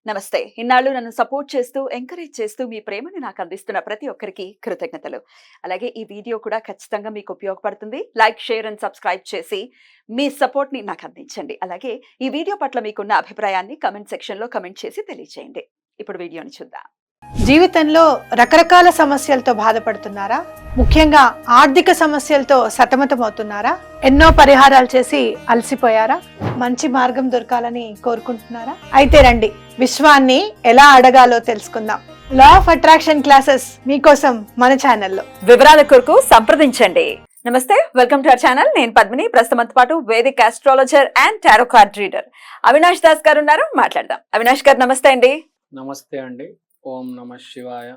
నమస్తే. ఇన్నాళ్ళు నన్ను సపోర్ట్ చేస్తూ, ఎంకరేజ్ చేస్తూ మీ ప్రేమని నాకు అందిస్తున్న ప్రతి ఒక్కరికి కృతజ్ఞతలు. అలాగే ఈ వీడియో కూడా ఖచ్చితంగా మీకు ఉపయోగపడుతుంది. లైక్, షేర్ అండ్ సబ్స్క్రైబ్ చేసి మీ సపోర్ట్‌ని నాకు అందించండి. అలాగే ఈ వీడియో పట్ల మీకున్న అభిప్రాయాన్ని కామెంట్ సెక్షన్‌లో కామెంట్ చేసి తెలియజేయండి. ఇప్పుడు వీడియోని చూద్దాం. జీవితంలో రకరకాల సమస్యలతో బాధపడుతున్నారా? ముఖ్యంగా ఆర్థిక సమస్యలతో సతమతమవుతున్నారా? ఎన్నో పరిహారాలు చేసి అలసిపోయారా? మంచి మార్గం దొరకాలని కోరుకుంటున్నారా? అయితే రండి, విశ్వాన్ని ఎలా అడగాలో తెలుసుకుందాం. లా ఆఫ్ అట్రాక్షన్ క్లాసెస్ మీకోసం మన ఛానల్లో. వివరాల కొరకు సంప్రదించండి. నమస్తే, వెల్కమ్ టు అవర్ ఛానల్. నేను పద్మిని. ప్రస్తుతంతో పాటు Vedic astrologer and tarot card reader Avinash Das గారు ఉన్నారు. మాట్లాడదాం. అవినాష్ గారు నమస్తే అండి. నమస్తే అండి. ఓం నమ శివాయ,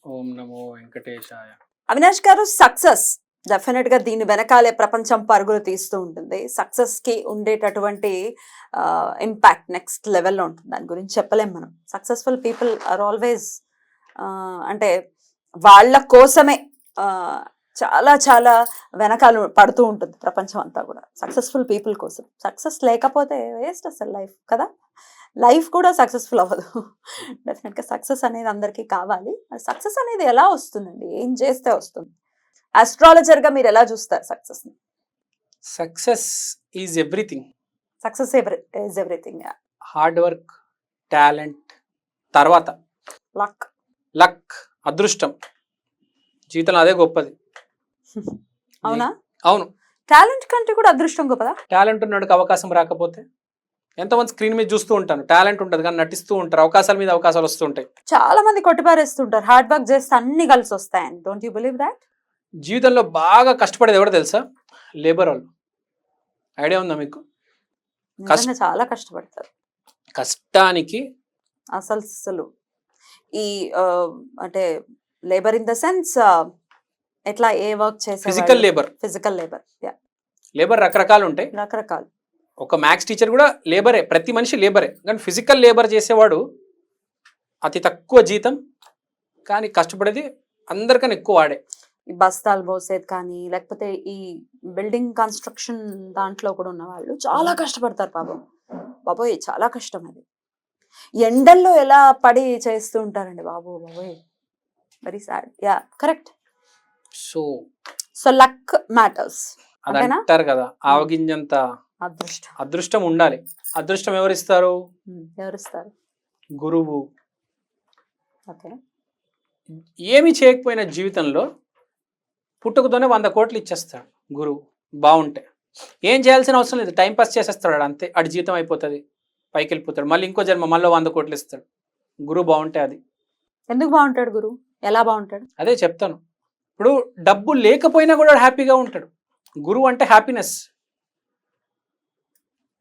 ఓం నమో వెంకటేశాయ. అవినాష్ గారు, సక్సెస్ డెఫినెట్ గా దీని వెనకాలే ప్రపంచం పరుగులు తీస్తూ ఉంటుంది. సక్సెస్ కి ఉండేటటువంటి ఇంపాక్ట్ నెక్స్ట్ లెవెల్లో ఉంటుంది. దాని గురించి చెప్పలేం మనం. సక్సెస్ఫుల్ పీపుల్ ఆర్ ఆల్వేస్ అంటే వాళ్ళ కోసమే చాలా చాలా వెనకాల పడుతూ ఉంటుంది ప్రపంచం అంతా కూడా సక్సెస్ఫుల్ పీపుల్ కోసం. సక్సెస్ లేకపోతే వేస్ట్ అసలు లైఫ్ కదా. లైఫ్ కూడా సక్సెస్ఫుల్ అవ్వదు. డెఫినెట్గా సక్సెస్ అనేది అందరికీ కావాలి. సక్సెస్ అనేది ఎలా వస్తుందండి? ఏం చేస్తే వస్తుంది? ఆస్ట్రాలజర్గా మీరు ఎలా చూస్తారు సక్సెస్ని? Success is everything. Success is everything. Hard work, talent, తర్వాత లక్. లక్, అదృష్టం. జీవితంలో అదే గొప్పది. అవునా? అవును. టాలెంట్ కంటే కూడా అదృష్టం గొప్పదా? టాలెంట్ ఉన్నోడికి అవకాశం రాకపోతే ఎంతమంది స్క్రీన్ మీద చూస్తూ ఉంటాను, టాలెంట్ ఉంటుంది కానీ నటిస్తూ ఉంటారు. అవకాశాల మీద అవకాశాలు వస్తూ ఉంటాయి. చాలా మంది కొట్టిపారేస్తుంటారు. హార్డ్ వర్క్ చేస్తే అన్ని కలిసి వస్తాయని. Don't you believe that? జీవితంలో బాగా కష్టపడేది ఎవడో తెలుసా? లేబర్ వాళ్ళు. ఐడియా ఉందా మీకు? చాలా కష్టపడతారు. కష్టానికి అసలు ఈ అంటే లేబర్ ఇన్ ద సెన్స్ ఎట్లా ఏ వర్క్ చేసే physical labour. Physical labour. Labour రకరకాలు ఉంటాయి. రకరకాలు. ఒక మ్యాథ్స్ టీచర్ కూడా లేబరే. ప్రతి మనిషి లేబరే. కానీ ఫిజికల్ లేబర్ చేసేవాడు అతి తక్కువ జీతం, కానీ కష్టపడేది అందరికన్నా ఎక్కువ వాడే. ఈ బస్తాలు మోసేది కానీ, లేకపోతే ఈ బిల్డింగ్ కన్స్ట్రక్షన్ దాంట్లో కూడా ఉన్న వాళ్ళు చాలా కష్టపడతారు. బాబోయ్ చాలా కష్టం అది. ఎండల్లో ఎలా పడి చేస్తూ ఉంటారండి బాబోయ్. Very sad. Yeah, correct. So luck matters అది అంటారు కదా, ఆవగింజంత అదృష్టం ఉండాలి. అదృష్టం ఎవరిస్తారు? గురువు. ఏమి చేయకపోయిన జీవితంలో పుట్టుకతోనే 100 కోట్లు ఇచ్చేస్తాడు గురువు. బాగుంటే ఏం చేయాల్సిన అవసరం లేదు, టైంపాస్ చేసేస్తాడు అంతే. అడి జీవితం అయిపోతుంది, పైకి వెళ్ళిపోతాడు. మళ్ళీ ఇంకో జన్మ మళ్ళీ 100 కోట్లు ఇస్తాడు. గురువు బాగుంటే అది. ఎందుకు బాగుంటాడు గురువు? ఎలా బాగుంటాడు? అదే చెప్తాను. ఇప్పుడు డబ్బు లేకపోయినా కూడా హ్యాపీగా ఉంటాడు. గురువు అంటే హ్యాపీనెస్.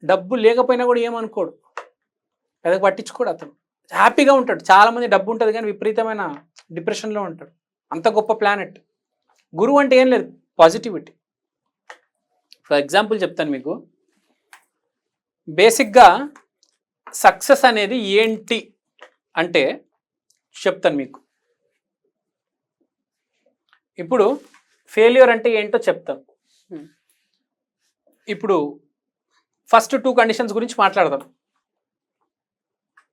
డబ్బు లేకపోయినా కూడా ఏమనుకోడు, పెద్దగా పట్టించుకోడు. అతను హ్యాపీగా ఉంటాడు. చాలామంది డబ్బు ఉంటుంది కానీ విపరీతమైన డిప్రెషన్లో ఉంటాడు. అంత గొప్ప ప్లానెట్ గురువు. అంటే ఏం లేదు, పాజిటివిటీ. ఫర్ ఎగ్జాంపుల్ చెప్తాను మీకు. బేసిక్గా సక్సెస్ అనేది ఏంటి అంటే చెప్తాను మీకు. ఇప్పుడు ఫెయిల్యూర్ అంటే ఏంటో చెప్తాను. ఇప్పుడు ఫస్ట్ 2 కండిషన్స్ గురించి మాట్లాడదాం.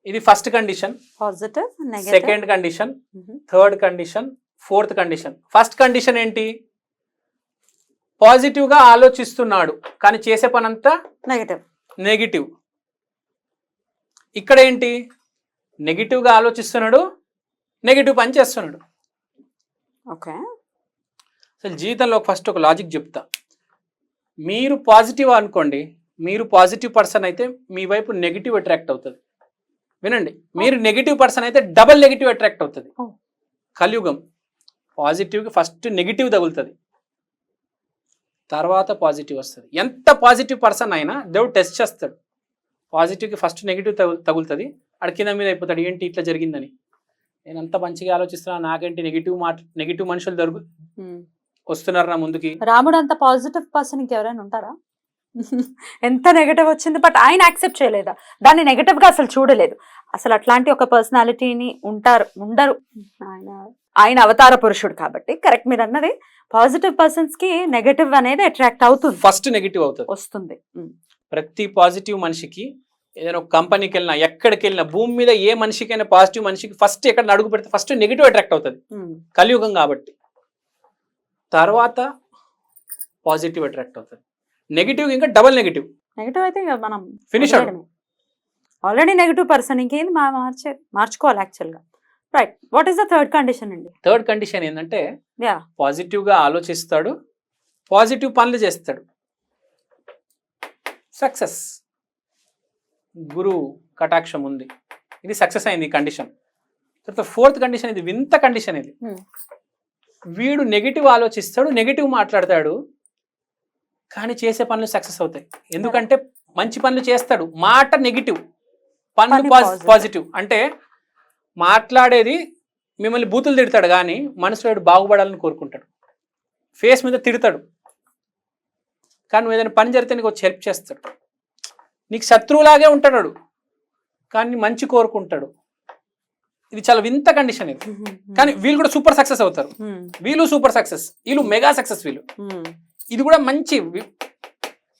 ఇది first condition, positive, second condition, third condition, fourth condition. First condition ఏంటి? పాజిటివ్గా ఆలోచిస్తున్నాడు కానీ చేసే పని అంతా నెగిటివ్. ఇక్కడ ఏంటి? నెగిటివ్గా ఆలోచిస్తున్నాడు, నెగిటివ్ పని చేస్తున్నాడు. ఓకే. అసలు జీవితంలో ఫస్ట్ ఒక లాజిక్ చెప్తా. మీరు పాజిటివ్ అనుకోండి, మీరు పాజిటివ్ పర్సన్ అయితే మీ వైపు నెగిటివ్ అట్రాక్ట్ అవుతుంది. వినండి, మీరు నెగిటివ్ పర్సన్ అయితే డబల్ నెగిటివ్ అట్రాక్ట్ అవుతుంది. కలియుగం. పాజిటివ్కి ఫస్ట్ నెగిటివ్ తగులుతుంది, తర్వాత పాజిటివ్ వస్తుంది. ఎంత పాజిటివ్ పర్సన్ అయినా దేవుడు టెస్ట్ చేస్తాడు. పాజిటివ్కి ఫస్ట్ నెగిటివ్ తగులుతుంది, ఆడ కింద మీద అయిపోతాడు. ఏంటి ఇట్లా జరిగిందని? నేను అంత మంచిగా ఆలోచిస్తున్నా, నాకేంటి నెగిటివ్ మనుషులు వస్తున్నారు నా ముందుకి. రాముడు అంత పాజిటివ్ పర్సన్ ఇంకెవరైనా ఉంటారా? ఎంత నెగటివ్ వచ్చింది, బట్ ఆయన యాక్సెప్ట్ చేయలేదా? దాన్ని నెగటివ్ గా అసలు చూడలేదు. అసలు అట్లాంటి ఒక పర్సనాలిటీని ఉండరు. ఆయన అవతార పురుషుడు కాబట్టి. కరెక్ట్ మీరు అన్నది. పాజిటివ్ పర్సన్స్ కి నెగటివ్ అనేది అట్రాక్ట్ అవుతుంది. ఫస్ట్ నెగిటివ్ అవుతుంది, వస్తుంది. ప్రతి పాజిటివ్ మనిషికి ఏదైనా ఒక కంపెనీకి వెళ్ళినా ఎక్కడికి వెళ్ళినా భూమి మీద ఏ మనిషికైనా పాజిటివ్ మనిషికి ఫస్ట్ ఎక్కడ అడుగు పెడితే ఫస్ట్ నెగిటివ్ అట్రాక్ట్ అవుతుంది, కలియుగం కాబట్టి. తర్వాత పాజిటివ్ అట్రాక్ట్ అవుతుంది. నెగిటివ్ ఇంకా డబల్ నెగిటివ్. నెగిటివ్ అయితే ఇక మనం ఫినిష్ ఆల్రెడీ నెగిటివ్ పర్సన్ ఇంకేంది మార్చుకోవాలి యాక్చువల్గా. Right, what is the third condition అండి? థర్డ్ కండిషన్ ఏంటంటే యా, పాజిటివ్ గా ఆలోచిస్తాడు, పాజిటివ్ పనులు చేస్తాడు, సక్సెస్, గురు కటాక్షం ఉంది, ఇది సక్సెస్ అయింది ఈ కండిషన్. తర్వాత ఫోర్త్ కండిషన్, ఇది వింత కండిషన్. ఇది వీడు నెగిటివ్ ఆలోచిస్తాడు, నెగిటివ్ మాట్లాడతాడు, కానీ చేసే పనులు సక్సెస్ అవుతాయి. ఎందుకంటే మంచి పనులు చేస్తాడు, మాట నెగిటివ్, పనులు పాజిటివ్. అంటే మాట్లాడేది మిమ్మల్ని బూతులు తిడతాడు కానీ మనసులో బాగుపడాలని కోరుకుంటాడు. ఫేస్ మీద తిడతాడు కానీ నువ్వు ఏదైనా పని జరిగితే నీకు వచ్చి హెల్ప్ చేస్తాడు. నీకు శత్రువులాగే ఉంటాడు కానీ మంచి కోరుకుంటాడు. ఇది చాలా వింత కండిషన్ ఇది. కానీ వీళ్ళు కూడా సూపర్ సక్సెస్ అవుతారు, వీళ్ళు సూపర్ సక్సెస్, వీళ్ళు మెగా సక్సెస్, వీళ్ళు ఇది కూడా మంచి.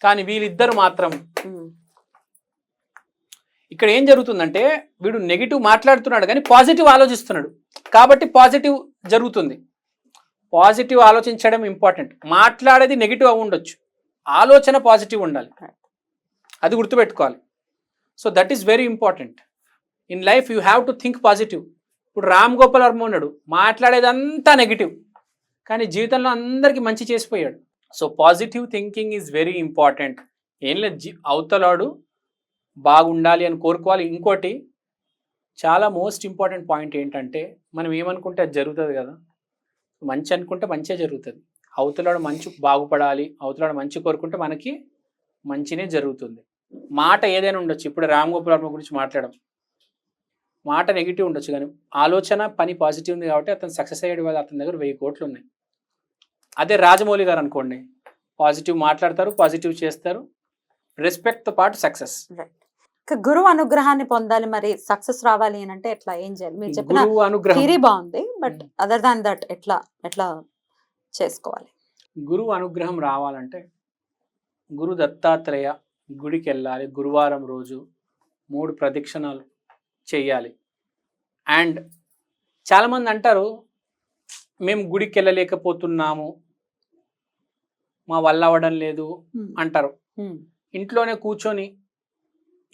కానీ వీళ్ళిద్దరు మాత్రం ఇక్కడ ఏం జరుగుతుందంటే వీడు నెగిటివ్ మాట్లాడుతున్నాడు కానీ పాజిటివ్ ఆలోచిస్తున్నాడు కాబట్టి పాజిటివ్ జరుగుతుంది. పాజిటివ్ ఆలోచించడం ఇంపార్టెంట్. మాట్లాడేది నెగిటివ్ అవి ఉండొచ్చు, ఆలోచన పాజిటివ్ ఉండాలి, అది గుర్తుపెట్టుకోవాలి. So that is very important in life. You have to think positive. ఇప్పుడు రామ్ గోపాల్ వర్మ ఉన్నాడు, మాట్లాడేదంతా నెగిటివ్ కానీ జీవితంలో అందరికీ మంచి చేసిపోయాడు. So positive thinking is very important. ఏం లేదు, అవతలాడు బాగుండాలి అని కోరుకోవాలి. ఇంకోటి చాలా మోస్ట్ ఇంపార్టెంట్ పాయింట్ ఏంటంటే మనం ఏమనుకుంటే అది జరుగుతుంది కదా. మంచి అనుకుంటే మంచిగా జరుగుతుంది. అవతలాడు మంచి బాగుపడాలి, అవతలాడు మంచి కోరుకుంటే మనకి మంచినే జరుగుతుంది. మాట ఏదైనా ఉండొచ్చు. ఇప్పుడు రామ్ గోపాల్ వర్మ గురించి మాట్లాడడం, మాట నెగిటివ్ ఉండొచ్చు కానీ ఆలోచన పని పాజిటివ్ ఉంది కాబట్టి అతను సక్సెస్ అయ్యేది వల్ల అతని దగ్గర 1000 కోట్లు ఉన్నాయి. అదే రాజమౌళి గారు అనుకోండి, పాజిటివ్ మాట్లాడతారు, పాజిటివ్ చేస్తారు, రెస్పెక్ట్తో పాటు సక్సెస్. గురువు అనుగ్రహాన్ని పొందాలి, మరి సక్సెస్ రావాలి అని అంటే ఎట్లా, ఏం చేయాలి? మీరు చెప్పిన గురువు అనుగ్రహం థియరీ బాగుంది, బట్ అదర్ దాన్ దట్ ఎట్లా చేసుకోవాలి? గురువు అనుగ్రహం రావాలంటే గురు దత్తాత్రేయ గుడికి వెళ్ళాలి, గురువారం రోజు 3 ప్రదక్షిణాలు చెయ్యాలి. అండ్ చాలామంది అంటారు మేము గుడికి వెళ్ళలేకపోతున్నాము, మా వల్ల అవ్వడం లేదు అంటారు. ఇంట్లోనే కూర్చొని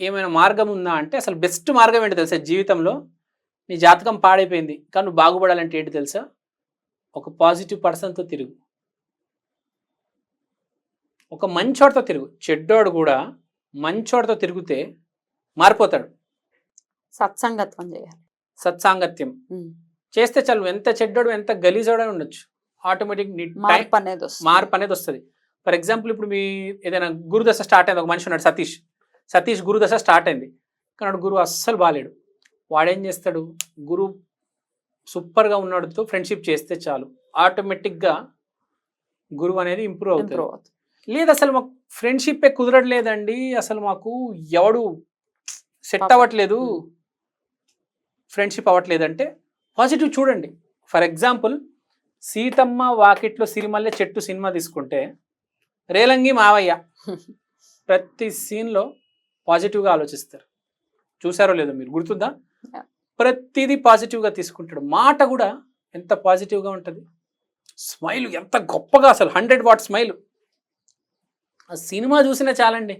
ఏమైనా మార్గం ఉందా అంటే అసలు బెస్ట్ మార్గం ఏంటి తెలుసా? జీవితంలో నీ జాతకం పాడైపోయింది కానీ నువ్వు బాగుపడాలంటే ఏంటి తెలుసా? ఒక పాజిటివ్ పర్సన్తో తిరుగు, ఒక మంచోడితో తిరుగు. చెడ్డోడు కూడా మంచోడితో తిరిగితే మారిపోతాడు. సత్సంగత్వం చేయాలి, సత్సాంగత్యం చేస్తే చాలు. ఎంత చెడ్డోడు ఎంత గలీజోడే ఉండొచ్చు, ఆటోమేటిక్ మార్పు అనేది వస్తుంది. ఫర్ ఎగ్జాంపుల్ ఇప్పుడు మీ ఏదైనా గురుదశ స్టార్ట్ అయింది, ఒక మనిషి ఉన్నాడు సతీష్ గురుదశ స్టార్ట్ అయింది కానీ గురువు అస్సలు బాగాలేడు. వాడేం చేస్తాడు? గురువు సూపర్గా ఉన్నాడుతో ఫ్రెండ్షిప్ చేస్తే చాలు, ఆటోమేటిక్గా గురువు అనేది ఇంప్రూవ్ అవుతుంది. లేదు అసలు మాకు ఫ్రెండ్షిప్పే కుదరట్లేదండి, అసలు మాకు ఎవడు సెట్ అవ్వట్లేదు, ఫ్రెండ్షిప్ అవ్వట్లేదంటే పాజిటివ్ చూడండి. ఫర్ ఎగ్జాంపుల్ సీతమ్మ వాకిట్లో సిరిమల్లె చెట్టు సినిమా తీసుకుంటే రేలంగి మావయ్య ప్రతి సీన్లో పాజిటివ్గా ఆలోచిస్తారు. చూసారో లేదో మీరు, గుర్తుందా? ప్రతిదీ పాజిటివ్గా తీసుకుంటాడు. మాట కూడా ఎంత పాజిటివ్గా ఉంటుంది, స్మైల్ ఎంత గొప్పగా, అసలు 100 వాట్ స్మైల్. ఆ సినిమా చూసినా చాలండి.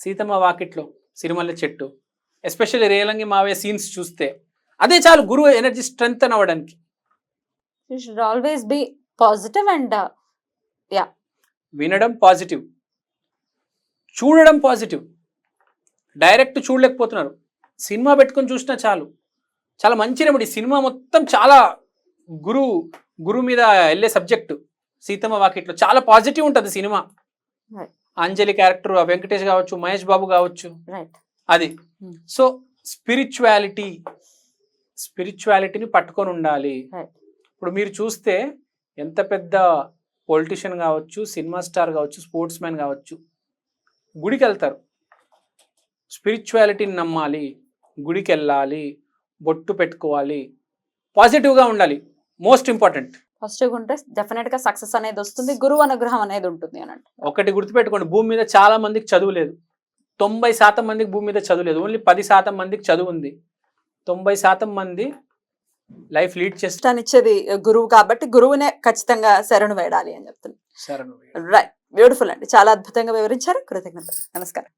సీతమ్మ వాకిట్లో సిరిమల్లె చెట్టు, ఎస్పెషల్లీ రేలంగి మావయ్య సీన్స్ చూస్తే అదే చాలు గురువు ఎనర్జీ స్ట్రెంగ్త్ అవ్వడానికి. You should always be positive and వినడం పాజిటివ్, చూడడం పాజిటివ్. డైరెక్ట్ చూడలేకపోతున్నారు, సినిమా పెట్టుకొని చూసినా చాలు, చాలా మంచి రెమెడీ. సినిమా మొత్తం చాలా గురువు మీద వెళ్ళే సబ్జెక్టు. సీతమ్మ వాకిట్లో చాలా పాజిటివ్ ఉంటుంది సినిమా. అంజలి క్యారెక్టర్, వెంకటేష్ కావచ్చు, మహేష్ బాబు కావచ్చు, అది. సో స్పిరిచువాలిటీని పట్టుకొని ఉండాలి. ఇప్పుడు మీరు చూస్తే ఎంత పెద్ద పొలిటీషియన్ కావచ్చు, సినిమా స్టార్ కావచ్చు, స్పోర్ట్స్ మ్యాన్ కావచ్చు, గుడికి వెళ్తారు. స్పిరిచువాలిటీని నమ్మాలి, గుడికి వెళ్ళాలి, బొట్టు పెట్టుకోవాలి, పాజిటివ్గా ఉండాలి. Most important. పాజిటివ్గా ఉంటే డెఫినెట్గా సక్సెస్ అనేది వస్తుంది, గురువు అనుగ్రహం అనేది ఉంటుంది అని అంటే. ఒకటి గుర్తుపెట్టుకోండి, భూమి మీద చాలా మందికి చదువు లేదు, 90% మందికి భూమి మీద చదువు లేదు, ఓన్లీ 10% మందికి చదువు ఉంది. 90% మంది లైఫ్ లీడ్ చేస్తారు. ఇష్టాన్నిచ్చేది గురువు కాబట్టి గురువునే ఖచ్చితంగా శరణు వేడాలి అని చెప్తున్నారు. సరే రైట్, బ్యూటిఫుల్ అండి, చాలా అద్భుతంగా వివరించారు. కృతజ్ఞతలు, నమస్కారం.